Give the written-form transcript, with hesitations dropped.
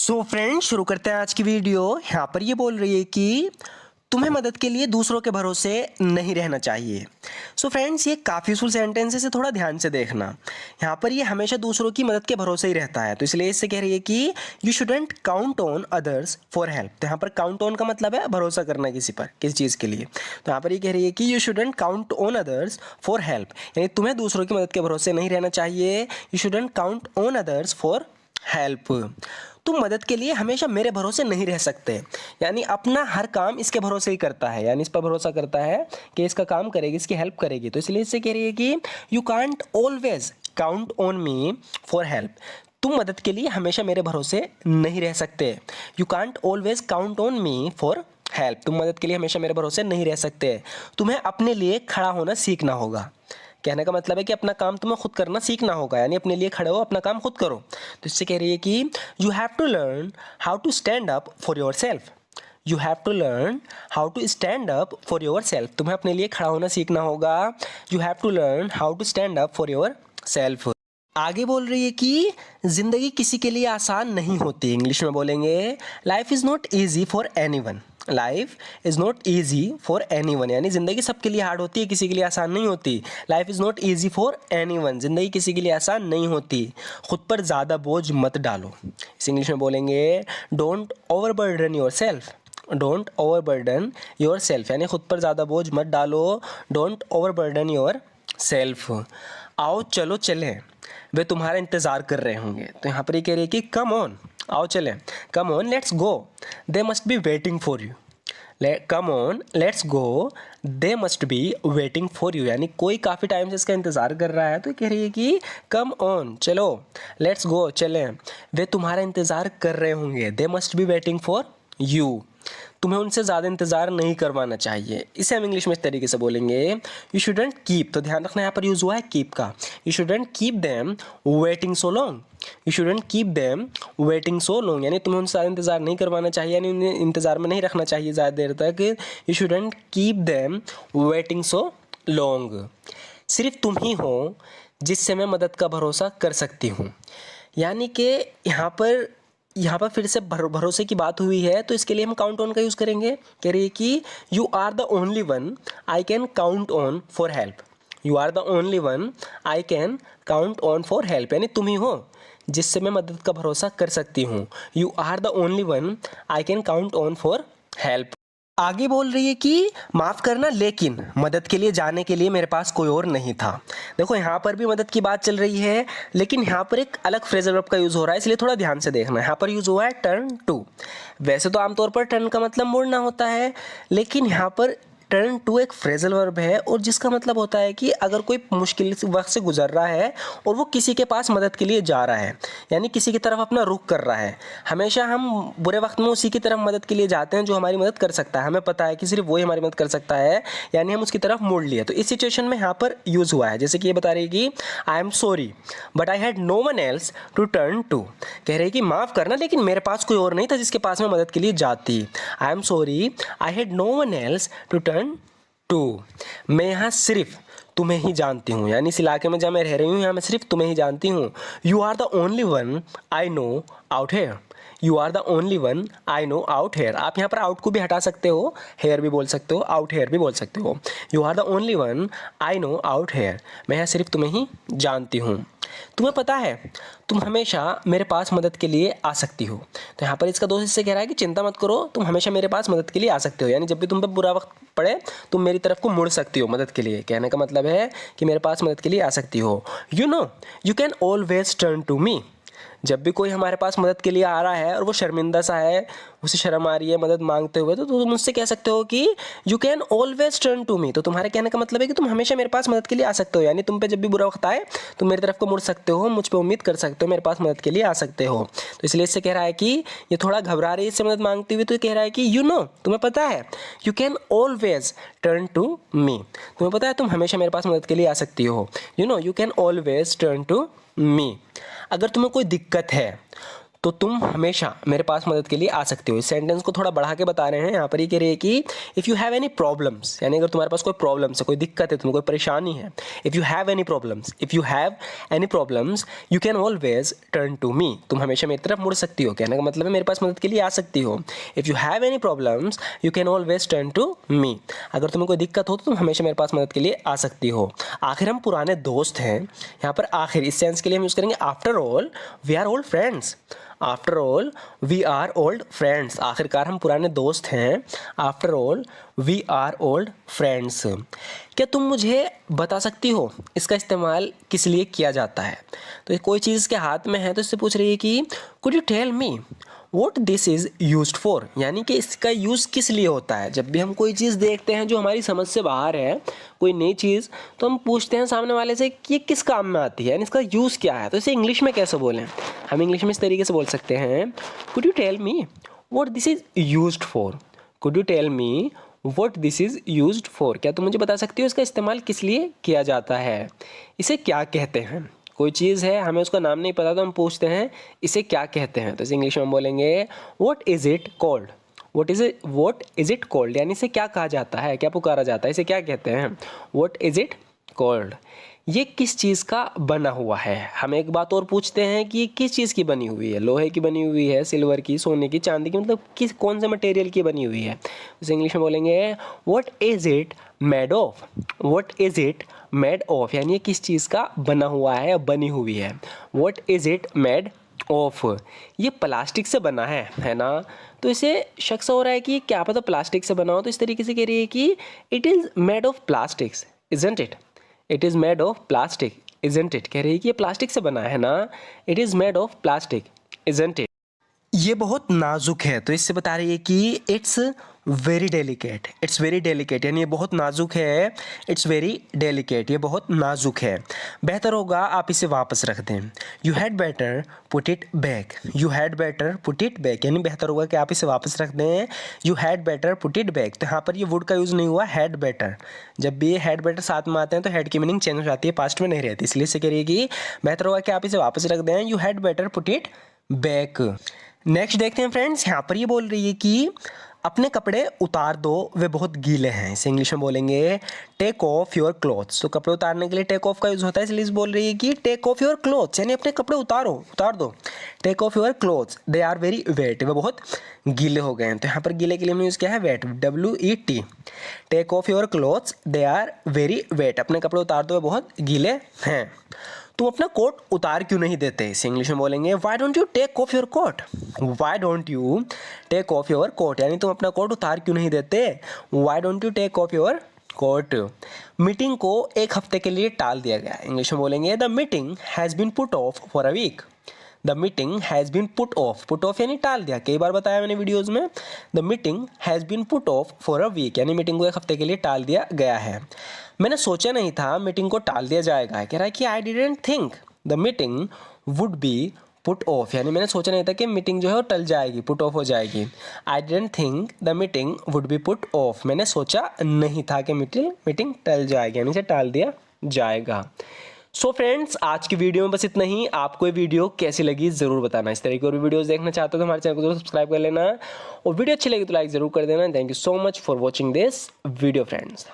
So friends, शुरू करते हैं आज की वीडियो। यहाँ पर ये बोल रही है कि तुम्हें मदद के लिए दूसरों के भरोसे नहीं रहना चाहिए। सो फ्रेंड्स, ये काफ़ी यूजफुल सेंटेंस है, इसे थोड़ा ध्यान से देखना। यहाँ पर ये हमेशा दूसरों की मदद के भरोसे ही रहता है, तो इसलिए इससे कह रही है कि you shouldn't count on others for help. तो यहाँ पर काउंट ऑन का मतलब है भरोसा करना किसी पर, किसी चीज़ के लिए। तो यहाँ पर ये कह रही है कि you shouldn't count on others for help, यानी तुम्हें दूसरों की मदद के भरोसे नहीं रहना चाहिए। You shouldn't count on others for help. तुम मदद के लिए हमेशा मेरे भरोसे नहीं रह सकते, यानी अपना हर काम इसके भरोसे ही करता है, यानी इस पर भरोसा करता है कि इसका काम करेगी, इसकी हेल्प करेगी। तो इसलिए इससे कह रही है कि you can't always count on me for help. तुम मदद के लिए हमेशा मेरे भरोसे नहीं रह सकते। You can't always count on me for help. तुम मदद के लिए हमेशा मेरे भरोसे नहीं रह सकते। तुम्हें अपने लिए खड़ा होना सीखना होगा। कहने का मतलब है कि अपना काम तुम्हें खुद करना सीखना होगा, यानी अपने लिए खड़े हो, अपना काम खुद करो। तो इससे कह रही है कि you have to learn how to stand up for yourself. You have to learn how to stand up for yourself. तुम्हें अपने लिए खड़ा होना सीखना होगा। You have to learn how to stand up for yourself. आगे बोल रही है कि जिंदगी किसी के लिए आसान नहीं होती। इंग्लिश में बोलेंगे life is not easy for any one. Life is not easy for any one, यानी ज़िंदगी सबके लिए हार्ड होती है, किसी के लिए आसान नहीं होती। Life is not easy for any one, ज़िंदगी किसी के लिए आसान नहीं होती। खुद पर ज़्यादा बोझ मत डालो। इस इंग्लिश में बोलेंगे don't over burden your self. Don't over burden your self, यानी खुद पर ज़्यादा बोझ मत डालो। Don't over burden your self. आओ चलो चलें, वे तुम्हारा इंतज़ार कर रहे होंगे। तो यहाँ पर ये कह रही है कि कम ऑन, आओ चलें, come on let's go, they must be waiting for you. Come on let's go, they must be waiting for you, यानी कोई काफ़ी टाइम से इसका इंतज़ार कर रहा है। तो कह रही है कि कम ऑन, चलो, लेट्स गो, चलें, वे तुम्हारा इंतज़ार कर रहे होंगे। They must be waiting for you, तुम्हें उनसे ज़्यादा इंतज़ार नहीं करवाना चाहिए। इसे हम इंग्लिश में इस तरीके से बोलेंगे यू शुडेंट कीप। तो ध्यान रखना, यहाँ पर यूज़ हुआ है कीप का। You shouldn't keep them waiting so long. You shouldn't keep them waiting so long, यानी तुम्हें उनसे ज़्यादा इंतज़ार नहीं करवाना चाहिए, यानी उन्हें इंतज़ार में नहीं रखना चाहिए ज़्यादा देर तक। You shouldn't keep them waiting so long. सिर्फ तुम ही हो जिससे मैं मदद का भरोसा कर सकती हूँ, यानी कि यहाँ पर फिर से भरोसे की बात हुई है, तो इसके लिए हम काउंट ऑन का यूज़ करेंगे। कह रही है कि you are the only one I can count on for help. You are the only one I can count on for help, यानी तुम ही हो जिससे मैं मदद का भरोसा कर सकती हूँ। You are the only one I can count on for help. आगे बोल रही है कि माफ़ करना, लेकिन मदद के लिए जाने के लिए मेरे पास कोई और नहीं था। देखो, यहाँ पर भी मदद की बात चल रही है, लेकिन यहाँ पर एक अलग फ्रेजल वर्ब का यूज़ हो रहा है, इसलिए थोड़ा ध्यान से देखना। यहाँ पर यूज़ हुआ है टर्न टू। वैसे तो आमतौर पर टर्न का मतलब मुड़ना होता है, लेकिन यहाँ पर टर्न टू एक फ्रेजल वर्ब है, और जिसका मतलब होता है कि अगर कोई मुश्किल वक्त से गुजर रहा है और वो किसी के पास मदद के लिए जा रहा है, यानी किसी की तरफ अपना रुख कर रहा है। हमेशा हम बुरे वक्त में उसी की तरफ मदद के लिए जाते हैं जो हमारी मदद कर सकता है। हमें पता है कि सिर्फ वही हमारी मदद कर सकता है, यानी हम उसकी तरफ मुड़ लिए। तो इस सिचुएशन में यहाँ पर यूज़ हुआ है, जैसे कि ये बता रही है कि I am sorry but I had no one else to turn to. कह रही है कि माफ़ करना, लेकिन मेरे पास कोई और नहीं था जिसके पास मैं मदद के लिए जाती। I am sorry I had no one else to turn to. मैं यहाँ सिर्फ तुम्हें ही जानती हूँ, यानी इस इलाके में जहाँ मैं रह रही हूँ यहाँ मैं सिर्फ तुम्हें ही जानती हूँ। You are the only one I know out here. You are the only one I know out here. आप यहाँ पर आउट को भी हटा सकते हो, हेयर भी बोल सकते हो, आउट हेयर भी बोल सकते हो। You are the only one I know out here, मैं यहाँ सिर्फ तुम्हें ही जानती हूँ। तुम्हें पता है तुम हमेशा मेरे पास मदद के लिए आ सकती हो। तो यहाँ पर इसका दोस्त इससे कह रहा है कि चिंता मत करो, तुम हमेशा मेरे पास मदद के लिए आ सकते हो, यानी जब भी तुम पे बुरा वक्त पड़े तुम मेरी तरफ को मुड़ सकती हो मदद के लिए। कहने का मतलब है कि मेरे पास मदद के लिए आ सकती हो। You know you can always turn to me. जब भी कोई हमारे पास मदद के लिए आ रहा है और वो शर्मिंदा सा है, उसे शर्म आ रही है मदद मांगते हुए, तो तुम मुझसे कह सकते हो कि you can always turn to me. तो तुम्हारे कहने का मतलब है कि तुम हमेशा मेरे पास मदद के लिए आ सकते हो, यानी तुम पे जब भी बुरा वक्त आए तुम मेरी तरफ को मुड़ सकते हो, मुझ पर उम्मीद कर सकते हो, मेरे पास मदद के लिए आ सकते हो। तो इसलिए इससे कह रहा है कि ये थोड़ा घबरा रही है इससे मदद मांगती हुई, तो कह रहा है कि यू नो, तुम्हें पता है, you can always turn to me. तुम्हें पता है तुम हमेशा मेरे पास मदद के लिए आ सकती हो। You know you can always turn to me. अगर तुम्हें कोई दिक्कत है तो तुम हमेशा मेरे पास मदद के लिए आ सकती हो। इस सेंटेंस को थोड़ा बढ़ा के बता रहे हैं। यहाँ पर ये कह रही है कि if you have any problems, यानी अगर तुम्हारे पास कोई प्रॉब्लम्स है, कोई दिक्कत है, तुम्हें कोई परेशानी है, if you have any problems, you can always turn to me. तुम हमेशा मेरी तरफ मुड़ सकती हो। कहने का मतलब है मेरे पास मदद के लिए आ सकती हो। If you have any problems you can always turn to me. अगर तुम्हें कोई दिक्कत हो तो तुम हमेशा मेरे पास मदद के लिए आ सकती हो। आखिर हम पुराने दोस्त हैं। यहाँ पर आखिर इस सेंस के लिए हम यूज़ करेंगे after all we are old friends. After all we are old friends. आखिरकार हम पुराने दोस्त हैं। After all we are old friends. क्या तुम मुझे बता सकती हो इसका इस्तेमाल किस लिए किया जाता है? तो कोई चीज़ के हाथ में है तो इससे पूछ रही है कि could you tell me what this is used for, यानी कि इसका यूज़ किस लिए होता है। जब भी हम कोई चीज़ देखते हैं जो हमारी समझ से बाहर है, कोई नई चीज़, तो हम पूछते हैं सामने वाले से कि ये किस काम में आती है, यानी इसका यूज़ क्या है। तो इसे इंग्लिश में कैसे बोलें? हम इंग्लिश में इस तरीके से बोल सकते हैं, could you tell me what this is used for. Could you tell me what this is used for. क्या तुम मुझे बता सकती हो इसका इस्तेमाल किस लिए किया जाता है, इसे क्या कहते हैं। कोई चीज़ है, हमें उसका नाम नहीं पता तो हम पूछते हैं इसे क्या कहते हैं। तो इसे इंग्लिश में हम बोलेंगे what is it called. What is it called, यानी इसे क्या कहा जाता है, क्या पुकारा जाता है, इसे क्या कहते हैं। What is it called. ये किस चीज़ का बना हुआ है। हम एक बात और पूछते हैं कि ये किस चीज़ की बनी हुई है। लोहे की बनी हुई है, सिल्वर की, सोने की, चांदी की, मतलब किस कौन से मटेरियल की बनी हुई है। इसे इंग्लिश में बोलेंगे what is it made of. What is it made of, यानी ये किस चीज़ का बना हुआ है या बनी हुई है। What is it made of. ये प्लास्टिक से बना है ना। तो इसे शक हो रहा है कि क्या पता प्लास्टिक से बना हो, तो इस तरीके से कह रही है कि it is made of plastics isn't it. It is made of plastic isn't it. कह रही है कि ये प्लास्टिक से बना है ना। It is made of plastic isn't it. ये बहुत नाजुक है, तो इससे बता रही है कि it's very delicate. It's very delicate, यानी ये बहुत नाजुक है। इट्स वेरी डेलिकेट, ये बहुत नाजुक है। बेहतर होगा आप इसे वापस रख दें। You had better put it back. You had better put it back, यानी बेहतर होगा कि आप इसे वापस रख दें। You had better put it back. तो यहाँ पर ये वुड का यूज़ नहीं हुआ, हैड बेटर। जब भी ये हैड बेटर साथ में आते हैं तो हैड की मीनिंग चेंज हो जाती है, पास्ट में नहीं रहती। इसलिए इसे करिए कि बेहतर होगा कि आप इसे वापस रख दें। You had better put it back. Next देखते हैं फ्रेंड्स। यहाँ पर ये बोल रही है कि अपने कपड़े उतार दो, वे बहुत गीले हैं। इसे इंग्लिश में बोलेंगे टेक ऑफ योर क्लॉथ्स। तो कपड़े उतारने के लिए टेक ऑफ का यूज़ होता है, इसलिए इस बोल रही है कि टेक ऑफ योर क्लॉथ्स, यानी अपने कपड़े उतार दो। Take off your clothes, they are very wet, वे बहुत गीले हो गए हैं। तो यहाँ पर गीले के लिए हमने यूज़ किया है wet, WET। Take off your clothes, they are very wet, अपने कपड़े उतार दो, वे बहुत गीले हैं। तुम अपना कोट उतार क्यों नहीं देते? इसे इंग्लिश में बोलेंगे why don't you take off your coat. Why don't you take off your coat, यानी तुम अपना कोट उतार क्यों नहीं देते। Why don't you take off your coat. Meeting को एक हफ्ते के लिए टाल दिया गया। इंग्लिश में बोलेंगे the meeting has been put off for a week. The meeting has been put off. Put off यानी टाल दिया, कई बार बताया मैंने वीडियोज़ में। The meeting has been put off for a week, यानी मीटिंग को एक हफ्ते के लिए टाल दिया गया है। मैंने सोचा नहीं था मीटिंग को टाल दिया जाएगा। कह रहा है कि I didn't think the meeting would be put off, यानी मैंने सोचा नहीं था कि मीटिंग जो है वो टल जाएगी, पुट ऑफ हो जाएगी। I didn't think the meeting would be put off, मैंने सोचा नहीं था कि मीटिंग टल जाएगी, यानी इसे टाल दिया जाएगा। सो फ्रेंड्स, आज की वीडियो में बस इतना ही। आपको ये वीडियो कैसी लगी ज़रूर बताना। इस तरह की और भी वीडियोस देखना चाहते हो तो हमारे चैनल को जरूर सब्सक्राइब कर लेना, और वीडियो अच्छी लगी तो लाइक ज़रूर कर देना। Thank you so much for watching this video friends.